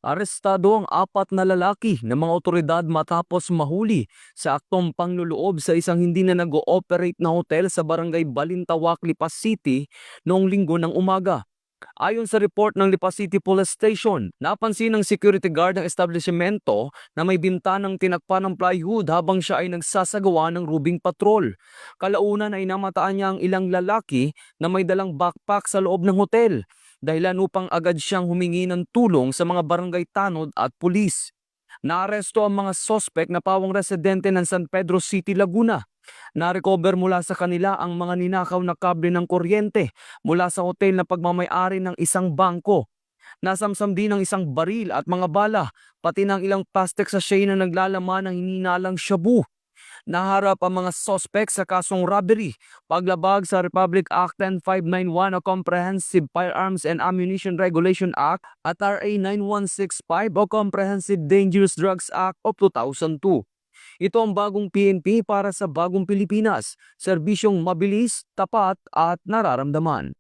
Arestado ang 4 na lalaki ng mga otoridad matapos mahuli sa aktong panluloob sa isang hindi na nag-ooperate na hotel sa barangay Balintawak, Lipas City noong Linggo ng umaga. Ayon sa report ng Lipas City Police Station, napansin ng security guard ng establishmento na may bintanang tinakpan ng plywood habang siya ay nagsasagawa ng rubing patrol. Kalaunan ay namataan niya ang ilang lalaki na may dalang backpack sa loob ng hotel, dahilan upang agad siyang humingi ng tulong sa mga barangay tanod at pulis. Naaresto ang mga sospek na pawang residente ng San Pedro City, Laguna. Na-recover mula sa kanila ang mga ninakaw na kable ng kuryente mula sa hotel na pagmamay-ari ng isang bangko. Nasamsam din ang isang baril at mga bala, pati ng ilang plastic sachet na naglalaman ng hininalang shabu. Naharap ang mga sospek sa kasong robbery, paglabag sa Republic Act 10591 o Comprehensive Firearms and Ammunition Regulation Act at RA 9165 o Comprehensive Dangerous Drugs Act of 2002. Ito ang bagong PNP para sa bagong Pilipinas, serbisyong mabilis, tapat at nararamdaman.